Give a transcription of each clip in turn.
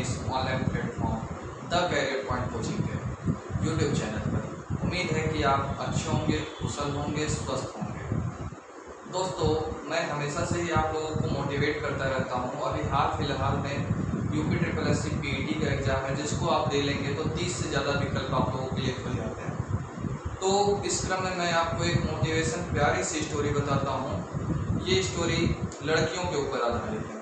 इस online platform the career point coaching के YouTube channel पर। उम्मीद है कि आप अच्छे होंगे, कुशल होंगे, स्वस्थ होंगे। दोस्तों, मैं हमेशा से ही आप लोगों को मोटिवेट करता रहता हूँ। अभी हाल फिलहाल में UP triple S C PET का एग्ज़ाम है, जिसको आप दे लेंगे तो 30 से ज़्यादा विकल्प आप लोगों के लिए खुल जाते हैं। तो इस क्रम में मैं आपको एक मोटिवेशन प्यारी सी स्टोरी बताता हूँ। ये स्टोरी लड़कियों के ऊपर आधारित है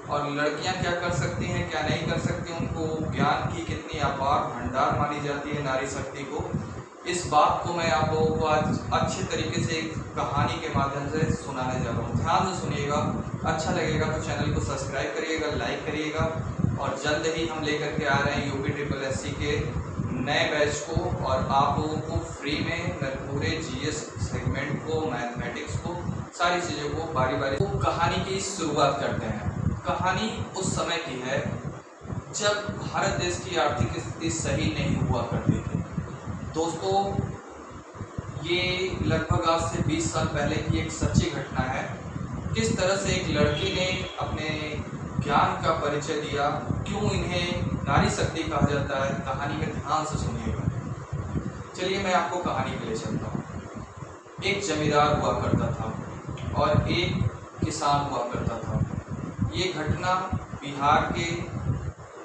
और लड़कियां क्या कर सकती हैं, क्या नहीं कर सकती, उनको ज्ञान की कितनी अपार भंडार मानी जाती है नारी शक्ति को, इस बात को मैं आप लोगों को आज अच्छे तरीके से एक कहानी के माध्यम से सुनाने जा रहा हूँ। ध्यान से सुनिएगा, अच्छा लगेगा तो चैनल को सब्सक्राइब करिएगा, लाइक करिएगा। और जल्द ही हम लेकर के आ रहे हैं यूपी ट्रिपल एस सी के नए बैच को, और आप लोगों को फ्री में पूरे GS सेगमेंट को, मैथमेटिक्स को, सारी चीज़ों को बारी बारी। तो कहानी की शुरुआत करते हैं। कहानी उस समय की है जब भारत देश की आर्थिक स्थिति सही नहीं हुआ करती थी। दोस्तों, ये लगभग आज से 20 साल पहले की एक सच्ची घटना है। किस तरह से एक लड़की ने अपने ज्ञान का परिचय दिया, क्यों इन्हें नारी शक्ति कहा जाता है, कहानी में ध्यान से सुनिएगा। चलिए मैं आपको कहानी के लिए चलता हूँ। एक जमींदार हुआ करता था और एक किसान हुआ करता था। ये घटना बिहार के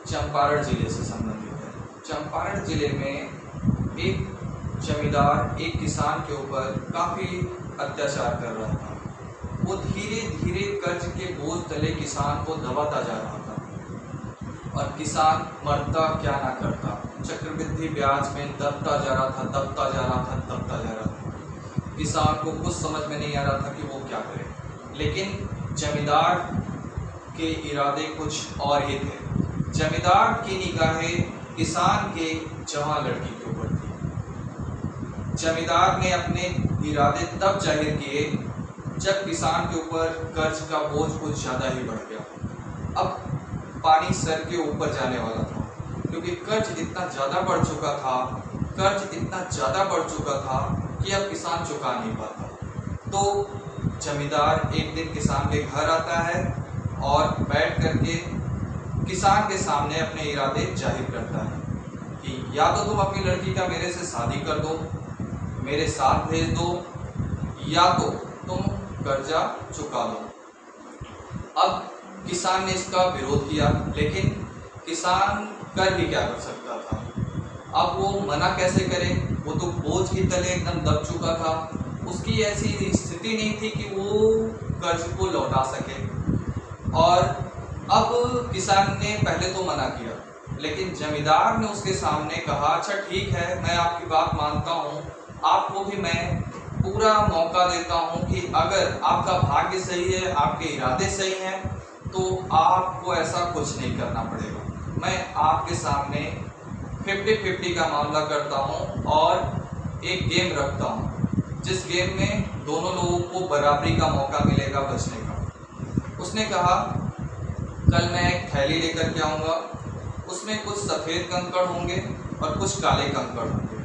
चंपारण जिले से संबंधित है। चंपारण जिले में एक जमींदार एक किसान के ऊपर काफ़ी अत्याचार कर रहा था। वो धीरे धीरे कर्ज के बोझ तले किसान को दबाता जा रहा था और किसान मरता क्या ना करता, चक्रवृद्धि ब्याज में दबता जा रहा था, दबता जा रहा था, दबता जा रहा था। किसान को कुछ समझ में नहीं आ रहा था कि वो क्या करे, लेकिन जमींदार के इरादे कुछ और ही थे। जमींदार की निगाहें किसान के जवान लड़की के ऊपर थी। जमींदार ने अपने इरादे तब जाहिर किए जब किसान के ऊपर कर्ज का बोझ कुछ ज़्यादा ही बढ़ गया। अब पानी सर के ऊपर जाने वाला था, क्योंकि कर्ज इतना ज़्यादा बढ़ चुका था कि अब किसान चुका नहीं पाता। तो जमींदार एक दिन किसान के घर आता है और बैठ करके किसान के सामने अपने इरादे जाहिर करता है कि या तो तुम अपनी लड़की का मेरे से शादी कर दो, मेरे साथ भेज दो, या तो तुम कर्जा चुका दो। अब किसान ने इसका विरोध किया, लेकिन किसान कर भी क्या कर सकता था। अब वो मना कैसे करे, वो तो बोझ की तले एकदम दब चुका था। उसकी ऐसी स्थिति नहीं थी कि वो कर्ज को लौटा सके। और अब किसान ने पहले तो मना किया, लेकिन जमींदार ने उसके सामने कहा, अच्छा ठीक है, मैं आपकी बात मानता हूँ, आपको भी मैं पूरा मौका देता हूँ कि अगर आपका भाग्य सही है, आपके इरादे सही हैं, तो आपको ऐसा कुछ नहीं करना पड़ेगा। मैं आपके सामने 50-50 का मामला करता हूँ और एक गेम रखता हूँ, जिस गेम में दोनों लोगों को बराबरी का मौका मिलेगा बचने का। उसने कहा, कल मैं एक थैली लेकर के आऊँगा, उसमें कुछ सफ़ेद कंकड़ होंगे और कुछ काले कंकड़ होंगे,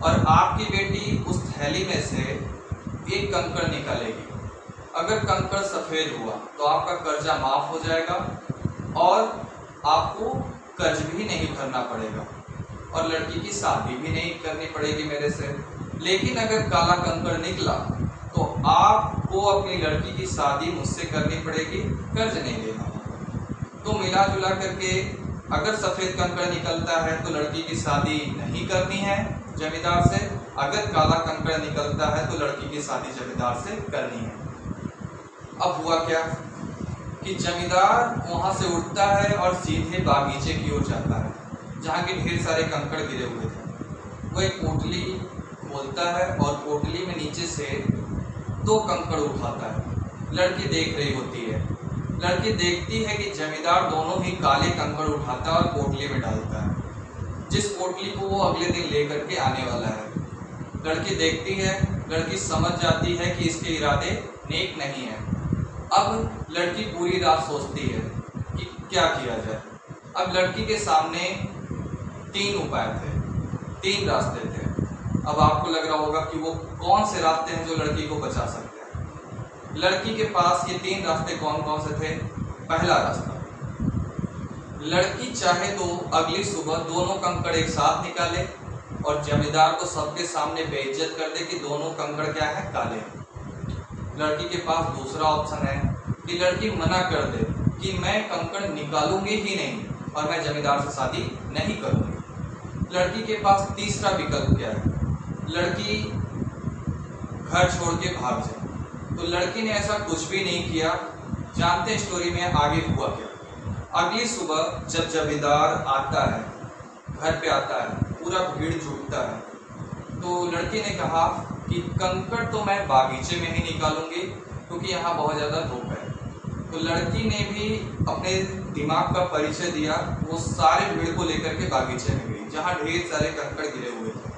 और आपकी बेटी उस थैली में से एक कंकड़ निकालेगी। अगर कंकड़ सफ़ेद हुआ तो आपका कर्जा माफ़ हो जाएगा और आपको कर्ज भी नहीं भरना पड़ेगा और लड़की की शादी भी नहीं करनी पड़ेगी मेरे से। लेकिन अगर काला कंकड़ निकला तो आपको अपनी लड़की की शादी मुझसे करनी पड़ेगी, कर्ज नहीं देना। तो मिला जुला करके अगर सफ़ेद कंकड़ निकलता है तो लड़की की शादी नहीं करनी है जमींदार से, अगर काला कंकड़ निकलता है तो लड़की की शादी जमींदार से करनी है। अब हुआ क्या कि जमींदार वहाँ से उठता है और सीधे बागीचे की ओर जाता है, जहाँ के ढेर सारे कंकड़ गिरे हुए थे। वो एक पोटली खोलता है और पोटली में नीचे से 2 कंकड़ उठाता है। लड़की देख रही होती है। लड़की देखती है कि जमींदार दोनों ही काले कंकड़ उठाता है और पोटली में डालता है, जिस पोटली को वो अगले दिन लेकर के आने वाला है। लड़की देखती है, लड़की समझ जाती है कि इसके इरादे नेक नहीं है। अब लड़की पूरी रात सोचती है कि क्या किया जाए। अब लड़की के सामने 3 उपाय थे, 3 रास्ते थे। अब आपको लग रहा होगा कि वो कौन से रास्ते हैं जो लड़की को बचा सकते हैं। लड़की के पास ये 3 रास्ते कौन कौन से थे। पहला रास्ता, लड़की चाहे तो अगली सुबह दोनों कंकड़ एक साथ निकाले और जमींदार को सबके सामने बेइज्जत कर दे कि दोनों कंकड़ क्या है, काले। लड़की के पास दूसरा ऑप्शन है कि लड़की मना कर दे कि मैं कंकड़ निकालूंगी ही नहीं और मैं जमींदार से शादी नहीं करूंगी। लड़की के पास तीसरा विकल्प क्या है, लड़की घर छोड़ के भाग जाए। तो लड़की ने ऐसा कुछ भी नहीं किया। जानते हैं स्टोरी में आगे हुआ क्या। अगली सुबह जब जमींदार आता है, घर पे आता है, पूरा भीड़ जुटता है, तो लड़की ने कहा कि कंकड़ तो मैं बागीचे में ही निकालूंगी क्योंकि यहाँ बहुत ज़्यादा धूप है। तो लड़की ने भी अपने दिमाग का परिचय दिया, वो सारे भीड़ को लेकर के बागीचे में गई जहाँ ढेर सारे कंकड़ गिरे हुए थे।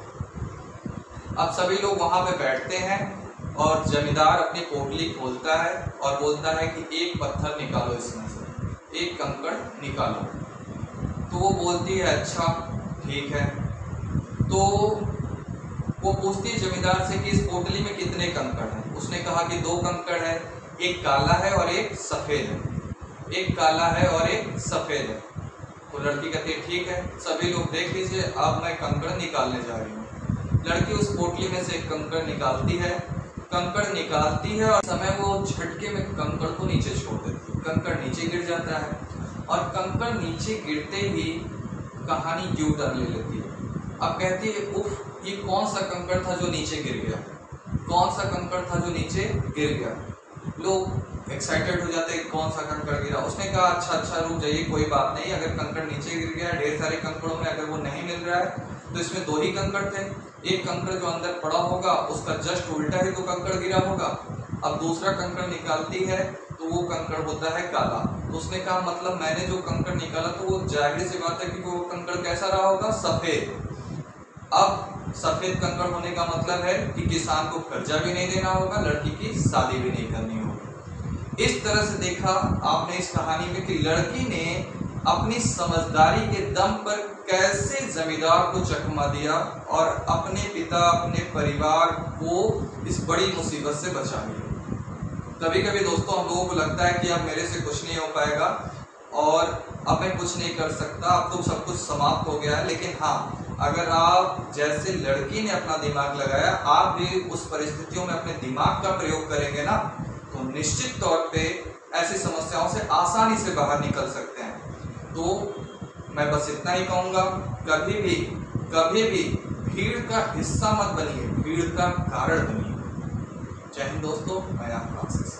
अब सभी लोग वहाँ पे बैठते हैं और जमींदार अपनी पोटली खोलता है और बोलता है कि एक पत्थर निकालो, इसमें से एक कंकड़ निकालो। तो वो बोलती है अच्छा ठीक है। तो वो पूछती है जमींदार से कि इस पोटली में कितने कंकड़ हैं। उसने कहा कि 2 कंकड़ है, एक काला है और एक सफ़ेद है, एक काला है और एक सफ़ेद है। तो लड़की कहती है ठीक है, सभी लोग देख लीजिए, अब मैं कंकड़ निकालने जा रही हूँ। लड़की उस पोटली में से एक कंकड़ निकालती है, कंकड़ निकालती है और समय वो झटके में कंकड़ को नीचे छोड़ देती है। कंकड़ नीचे गिर जाता है और कंकड़ नीचे गिरते ही कहानी क्यों टर्न ले लेती है। अब कहती है उफ, ये कौन सा कंकड़ था जो नीचे गिर गया, कौन सा कंकड़ था जो नीचे गिर गया। लोग एक्साइटेड हो जाते हैं कौन सा कंकड़ गिरा। उसने कहा अच्छा रुक जाइए, कोई बात नहीं, अगर कंकड़ नीचे गिर गया ढेर सारे कंकड़ों में अगर वो नहीं मिल रहा है तो इसमें 2 ही कंकड़ थे। एक कंकड़ जो अंदर पड़ा होगा उसका जस्ट उल्टा ही तो कंकड़ गिरा होगा। अब दूसरा कंकड़ निकालती है तो वो कंकड़ होता है काला। तो उसने कहा मतलब मैंने जो कंकड़ निकाला तो वो जाहिर सी बात है कि वो कंकड़ कैसा रहा होगा, सफेद। अब सफेद कंकड़ होने का मतलब है कि किसान को कर्जा भी नहीं देना होगा, लड़की की शादी भी नहीं करनी होगी। इस तरह से देखा आपने इस कहानी में कि लड़की ने अपनी समझदारी के दम पर कैसे जमींदार को चकमा दिया और अपने पिता, अपने परिवार को इस बड़ी मुसीबत से बचा लिया। कभी कभी दोस्तों हम लोगों को लगता है कि अब मेरे से कुछ नहीं हो पाएगा और अब मैं कुछ नहीं कर सकता, अब तो सब कुछ समाप्त हो गया है। लेकिन हाँ, अगर आप जैसे लड़की ने अपना दिमाग लगाया, आप भी उस परिस्थितियों में अपने दिमाग का प्रयोग करेंगे ना, तो निश्चित तौर पे ऐसी समस्याओं से आसानी से बाहर निकल सकते हैं। तो मैं बस इतना ही कहूँगा, कभी भी भीड़ का हिस्सा मत बनिए, भीड़ का कारण बनिए। जय हिंद दोस्तों, मैं आपका आशीष।